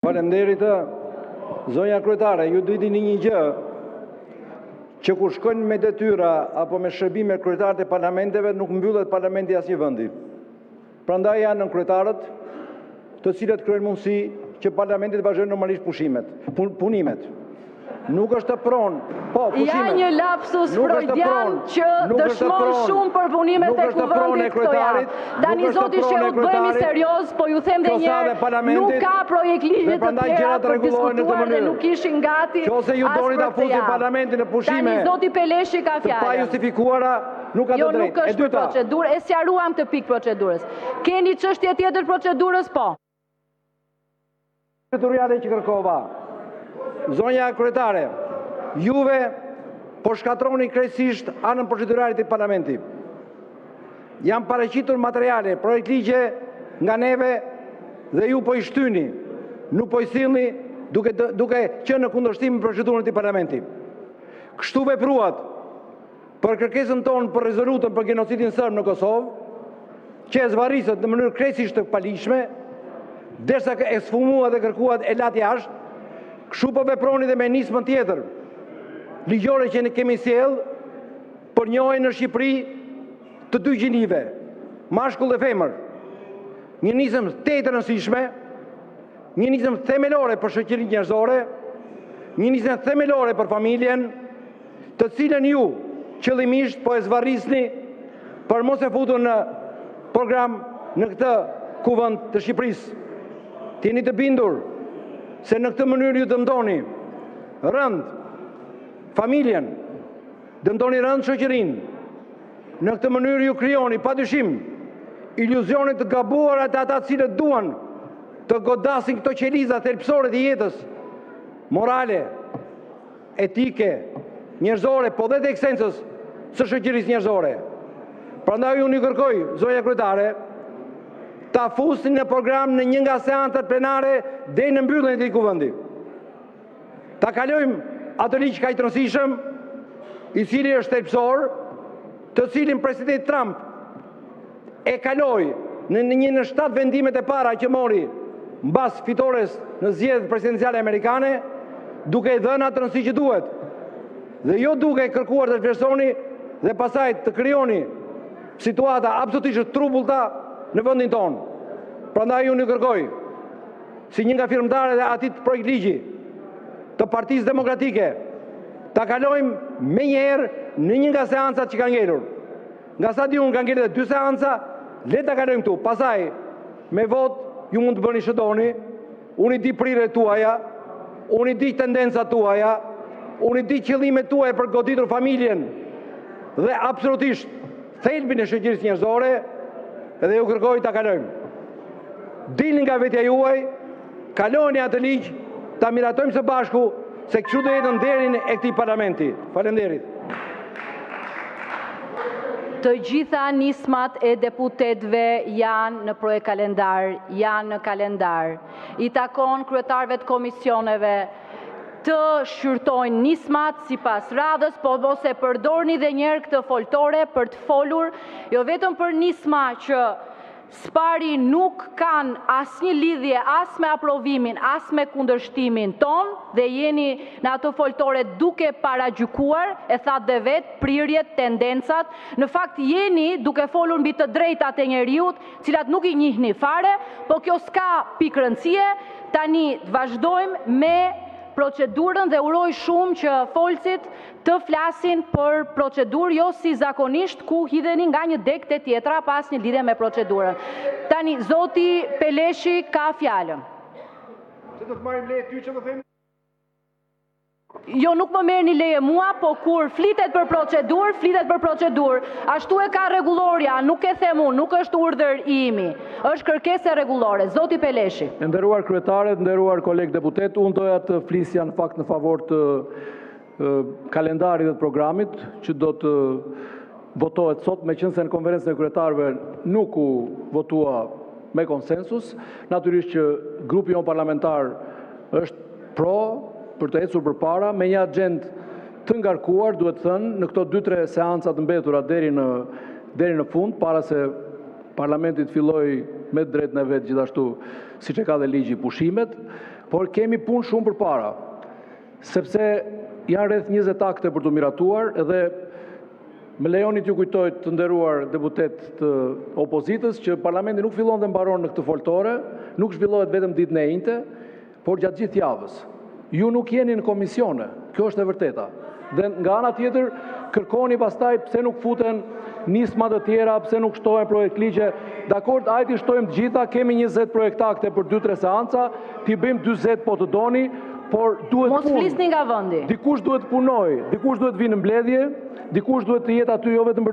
Faleminderit, zonja kryetare, ju duhet dini një gjë, që kur shkojnë me detyra apo me shërbime kryetarët e parlamenteve, nuk mbyllet parlamenti asnjë vendi. Prandaj janë kryetarët, të cilët kryejnë mundësi që parlamenti të vazhdojë normalisht punimet. Nuk është të pronë, po, pushimet. Ja një lapsus freudian që dëshmon shumë për punimet e kuvendit këto janë. Tani zoti Shehu, bëhemi serioz, po ju them edhe një herë, nuk ka projekt ligje të tjera për diskutuar dhe nuk ishin gati as Qose ju doni ta fusin parlamentin në pushime. Tani zoti Peleshi ka fjalën. Të pa justifikuara, nuk ka të drejtë. Jo, nuk është për procedurë, e sqaruam të pikë procedurës. Keni çështje tjetër procedurës, po? Procedurale që kërkova. Zonja kryetare, juve po shkatroni krejtësisht anën procedurale të parlamentit. Janë paraqitur materiale, projekt ligje nga neve dhe ju po i shtyni, nuk po i sillni duke qenë në kundërshtim me procedurën e parlamentit. Kështu vepruat për kërkesën tonë për rezolutën për genocidin serb në Kosovë, që e zvarriset në mënyrë krejtësisht të palishme, derisa e sfumuat dhe kërkuat e lat jashtë. Kështu po veproni dhe me nismën tjetër, ligjore që ne kemi sjell për njohjen në Shqipëri të dy gjinive, mashkull dhe femër. Një nismë të rëndësishme, një nismë themelore për shoqërinë njerëzore, një nismë themelore për familjen, të cilën ju qëllimisht po e zvarrisni për mos e futur në program në këtë kuvend të Shqipërisë. Jeni të bindur se në këtë mënyrë ju dëmtoni rënd familjen, dëmtoni rënd shoqërinë. Në këtë mënyrë ju krijoni padyshim iluzionet të gabuara të ata cilët duan të godasin këto qeliza thelbësore të jetës morale, etike, njerëzore, po dhe të eksencës së shoqërisë njerëzore. Prandaj unë ju kërkoj, zonja kryetare, ta fusin në program në një nga seancat plenare deri në mbylljen e këtij kuvendi. Ta kalojmë atë ligj kaq të rëndësishëm, i cili është thelbësor, të cilin presidenti Trump e kaloi në një në 7 vendimet e para që mori mbas fitores në zgjedhjet presidenciale amerikane, duke i dhënë atë rëndësi që duhet. Dhe jo duke kërkuar të vlerësoni dhe pastaj të krijoni situata absolutisht trubullta në vendin tonë. Prandaj unë ju kërkoj, si një nga firmtarët e atij projekt ligji të Partisë Demokratike, ta kalojmë menjëherë në një nga seancat që kanë ngelur. Nga sa di unë kanë ngelur 2 seanca, le ta kalojmë këtu. Pastaj me votë ju mund të bëni ç'doni. Unë i di prirjet tuaja, unë i di tendencat tuaja, unë i di qëllimet tuaja për goditur familjen dhe absolutisht thelbin e shoqërisë njerëzore. Edhe ju kërkoj ta kalojmë. Dilni nga vetja juaj, kaloni atë ligj, ta miratojmë së bashku se kështu do jetë nderin e këtij parlamenti. Faleminderit. Të gjitha nismat e deputetëve janë në projekt kalendar, janë në kalendar. I takon kryetarëve të komisioneve të shqyrtojnë nismat sipas radhës, po mos e përdorni dhe njerë këtë foltore për të folur, jo vetëm për nisma që spari nuk kanë asnjë lidhje as me aprovimin, as me kundërshtimin ton, dhe jeni në ato foltore duke paragjykuar, e thatë dhe vetë, prirjet, tendencat. Në fakt jeni duke folur mbi të drejtat e njeriut, cilat nuk i njihni fare, po kjo s'ka pikë rëndësie. Tani vazhdojmë me procedurën dhe uroj shumë që folësit të flasin për procedurë, jo si zakonisht ku hidheni nga një deg te tjetra pas një lidhje me procedurën. Tani, zoti Peleshi ka fjalën. Se do të marrim leje ty që më themi? Jo, nuk më merë një leje mua, po kur flitet për procedurë, flitet për procedurë. Ashtu e ka rregulloria, nuk e them unë, nuk është urdhër i imi. Është kërkesë rregullore. Zoti Peleshi. Nderuar kryetaret, nderuar kolegë deputet, unë doja të flisja në fakt në favor të kalendarit dhe të programit që do të votohet sot, meqense në konferencën e kryetarëve nuk u votua me konsensus. Natyrisht që grupi jon parlamentar është pro për të ecur përpara me një agjendë të ngarkuar, duhet thënë, në këto 2-3 seanca të mbetura deri në fund, para se parlamenti të fillojë me drejtën e vetë gjithashtu, siç e ka dhe ligji pushimet, por kemi punë shumë përpara, sepse janë rreth 20 akte për të miratuar edhe më lejoni t'ju kujtoj të nderuar deputet të opozitës që parlamenti nuk fillon dhe mbaron në këtë foltore, nuk zhvillohet vetëm ditën e njëjtë, por gjatë gjithë javës. Ju nuk jeni në komisione, kjo është e vërteta. Dhe nga ana tjetër kërkoni pastaj pse nuk futen nisma të tjera, pse nuk shtohen projekt ligje. Dakord, hajde shtojmë të gjitha, kemi 20 projektakte për 2-3 seanca, t'i bëjmë 40 po të doni, por duhet Mos flisni nga vendi. Dikush duhet punoj, dikush duhet vinë në mbledhje, dikush duhet të jetë aty jo vetëm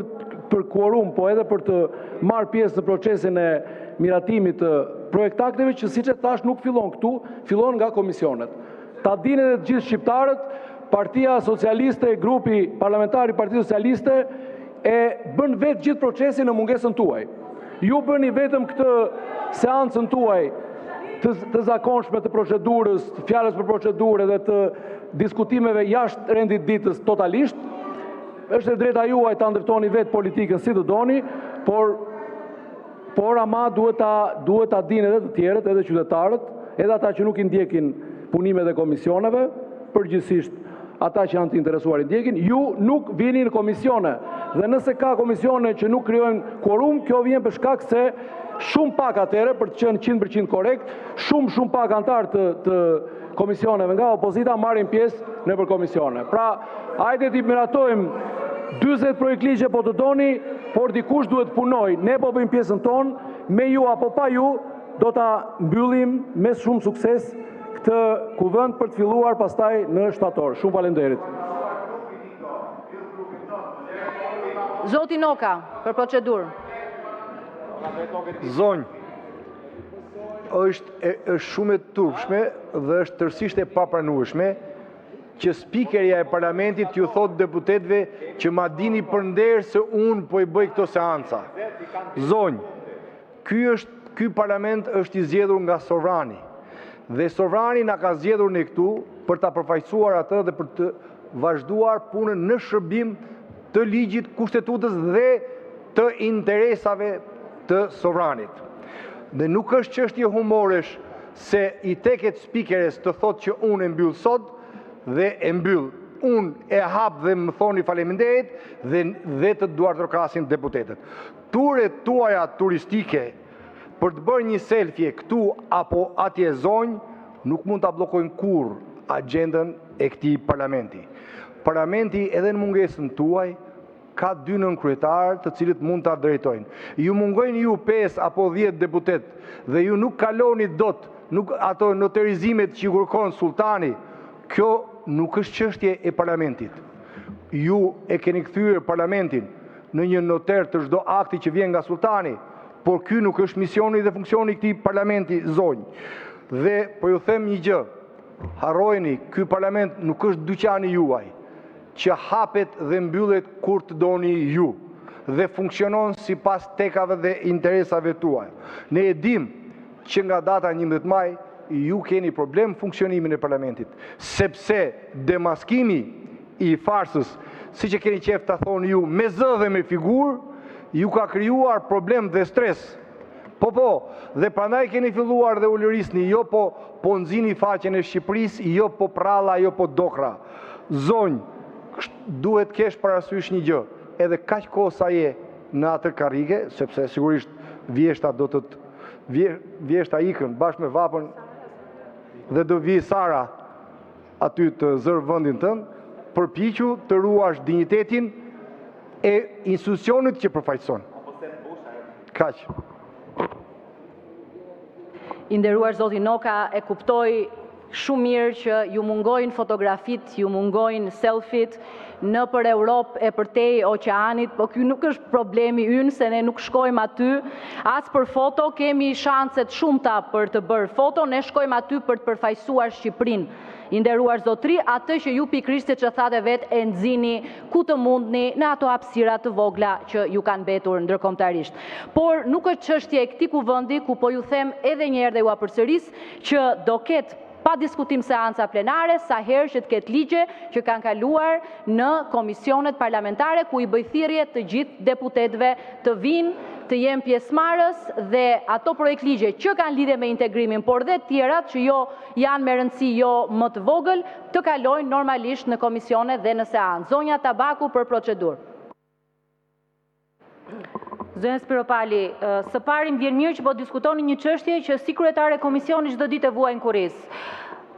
për quorum, po edhe për të marrë pjesë në procesin e miratimit të projektakteve që siç e thash nuk fillon këtu, fillon nga komisionet. Ta dinë edhe të gjithë shqiptarët, Partia Socialiste, grupi parlamentar i Partisë Socialiste e bën vetë gjithë procesin në mungesën tuaj. Ju bëni vetëm këtë seancën tuaj të zakonshme të procedurës, të fjalës për procedurë dhe të diskutimeve jashtë rendit ditës totalisht. Është e drejta juaj ta ndërtoni vetë politikën si të doni, por ama duhet ta dinë edhe të tjerët, edhe qytetarët, edhe ata që nuk i ndjekin punimet e komisioneve, përgjithsisht ata që janë të interesuar i ndjekin, ju nuk vini në komisione. Dhe nëse ka komisione që nuk krijojnë quorum, kjo vjen për shkak se shumë pak atëre, për të qenë 100% korrekt, shumë pak antarë të komisioneve nga opozita marrin pjesë në për komisione. Pra, hajde t'i miratojmë 40 projekt ligje po të doni, por dikush duhet punoj. Ne po bëjmë pjesën tonë, me ju apo pa ju, do ta mbyllim me shumë sukses këtë kuvend për të filluar pastaj në shtator. Shumë faleminderit. Zoti Noka, për procedurë. Zonjë, është shumë e turpshme dhe është tërësisht e papranueshme që spikeria e parlamentit ju thot deputetëve që ma dini për nder se unë po i bëj këto seanca. Zonjë, ky parlament është i zgjedhur nga sovrani dhe sovrani na ka zgjedhur ne këtu për ta përfaqësuar atë dhe për të vazhduar punën në shërbim të ligjit, kushtetutës dhe të interesave të sovranit. Dhe nuk është çështje humoresh se i teket spikeres të thotë që unë e mbyll sot dhe e mbyll. Unë e hap dhe më thoni faleminderit dhe të duartrokasin deputetët. Turet tuaja turistike për të bërë një selfie këtu apo atje zonjë nuk mund ta bllokojnë kurrë agjendën e këtij parlamenti. Parlamenti edhe në mungesën tuaj ka 2 nënkryetarë të cilët mund ta drejtojnë. Ju mungojnë ju 5 apo 10 deputet dhe ju nuk kaloni dot ato noterizimet që ju kërkon sultani. Kjo nuk është çështje e parlamentit. Ju e keni kthyer parlamentin në një noter të çdo akti që vjen nga sultani, por ky nuk është misioni dhe funksioni i këtij parlamenti zonjë. Dhe po ju them një gjë, harrojeni, ky parlament nuk është dyqani juaj, që hapet dhe mbyllet kur të doni ju dhe funksionon sipas tekave dhe interesave tuaja. Ne e dim që nga data 11 maj ju keni problem funksionimin e parlamentit, sepse demaskimi i farsës, siç e keni qef ta thoni ju, me zë dhe me figurë, ju ka krijuar problem dhe stres. Po, dhe prandaj keni filluar dhe ulërisni, jo po nxini faqen e Shqipërisë, jo po pralla, jo po dokra. Zonjë, duhet kesh parasysh një gjë, edhe kaq kohë sa je në atë karrige, sepse sigurisht vjeshta do të vjeshta ikën bashkë me vapën dhe do vi Sara aty të zërë vendin tënd, përpiqu të ruash dinjitetin e institucionit që përfaqëson. Kaq. I nderuar zoti Noka, e kuptoj shumë mirë që ju mungojnë fotografit, ju mungojnë selfit në për Europë e përtej oqeanit, po ky nuk është problemi ynë se ne nuk shkojmë aty as për foto, kemi shanset shumëta për të bërë foto, ne shkojmë aty për të përfaqësuar Shqipërinë. I nderuar zotri, atë që ju pikërisht që thatë vetë e nxini ku të mundni në ato hapësira të vogla që ju kanë mbetur ndërkombëtarisht. Por nuk është çështje e këtij kuvendi ku po ju them edhe një herë dhe ju përsëris që do ketë pa diskutim seanca plenare, sa herë që të ketë ligje që kanë kaluar në komisionet parlamentare, ku i bëj thirrje të gjithë deputetëve të vinë, të jenë pjesëmarrës dhe ato projekt ligje që kanë lidhje me integrimin, por dhe tjerat që jo janë me rëndësi jo më të vogël, të kalojnë normalisht në komisione dhe në seancë. Zonja Tabaku për procedurë. Zonja Spiropali, së pari më vjen mirë që po diskutoni një çështje që si kryetare komisioni çdo ditë e vuajnë kurriz.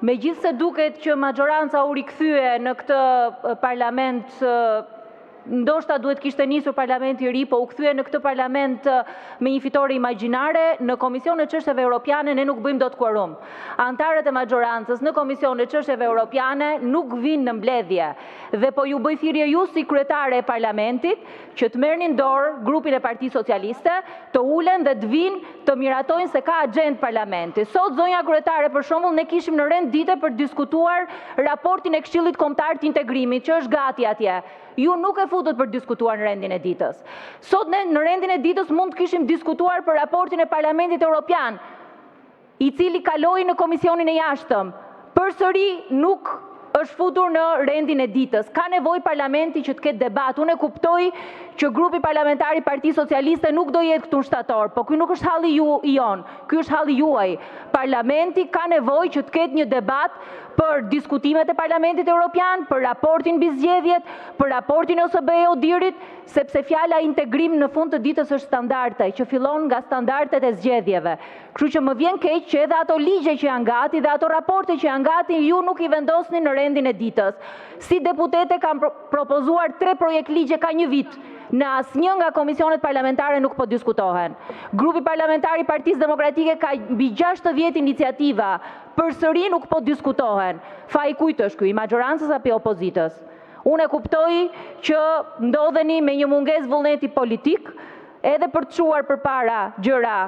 Megjithse duket që majoranca u rikthye në këtë parlament, ndoshta duhet kishte nisur parlamenti i ri, po u kthye në këtë parlament me një fitore imagjinare. Në Komisionin e Çështjeve Europiane ne nuk bëjmë dot quorum. Antarët e majorancës në Komisionin e Çështjeve Europiane nuk vinë në mbledhje. Dhe po ju bëj thirrje ju si kryetare e parlamentit që të merrni dorë grupin e Partisë Socialiste, të ulen dhe të vinë të miratojnë se ka agjendë parlamenti. Sot, zonja kryetare, për shembull, ne kishim në rend dite për diskutuar raportin e Këshillit Kombëtar të Integrimit, që është gati atje. Ju nuk e futët për diskutuar në rendin e ditës. Sot ne në rendin e ditës mund të kishim diskutuar për raportin e Parlamentit Evropian, i cili kaloi në Komisionin e Jashtëm. Përsëri nuk është futur në rendin e ditës. Ka nevojë parlamenti që të ketë debat. Unë e kuptoj që grupi parlamentar i Partisë Socialiste nuk do jetë këtu shtator, po ky nuk është halli jon, ky është halli juaj. Parlamenti ka nevojë që të ketë një debat për diskutimet e Parlamentit Evropian, për raportin mbi zgjedhjet, për raportin e OSBE-Odirit, sepse fjala integrim në fund të ditës është standarde, që fillon nga standardet e zgjedhjeve. Kështu që më vjen keq që edhe ato ligje që janë gati dhe ato raporte që janë gati, ju nuk i vendosni në rendin e ditës. Si deputete kam propozuar 3 projekt ligje ka një vit. Në asnjë nga komisionet parlamentare nuk po diskutohen. Grupi parlamentar i Partisë Demokratike ka mbi 60 iniciativa, përsëri nuk po diskutohen. Faji kujt është ky, i majorancës apo i opozitës? Unë e kuptoj që ndodheni me një mungesë vullneti politik, edhe për të çuar përpara gjëra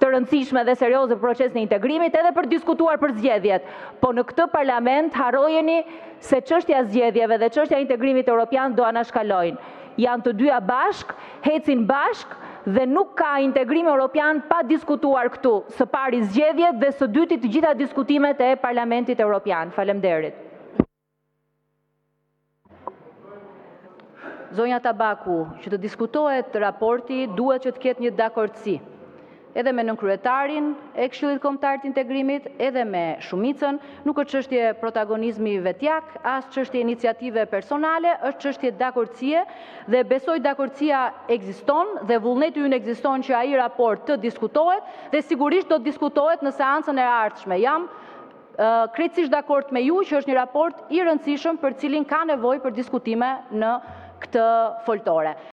të rëndësishme dhe serioze për procesin e integrimit, edhe për diskutuar për zgjedhjet. Po në këtë parlament harrojeni se çështja e zgjedhjeve dhe çështja e integrimit evropian do anashkalojnë. Janë të dyja bashk, hecin bashk dhe nuk ka integrim evropian pa diskutuar këtu. Së pari zgjedhjet dhe së dyti të gjitha diskutimet e Parlamentit Evropian. Faleminderit. Zonja Tabaku, që të diskutohet raporti, duhet që të ketë një dakordsi. Edhe me nënkryetarin e Këshillit Kombëtar të Integrimit, edhe me shumicën, nuk është çështje protagonizmi vetjak, as çështje iniciative personale, është çështje dakordsie dhe besoj dakordsia ekziston dhe vullneti ynë ekziston që ai raport të diskutohet dhe sigurisht do të diskutohet në seancën e ardhshme. Jam krejtësisht dakord me ju që është një raport i rëndësishëm për cilin ka nevojë për diskutime në këtë foltore.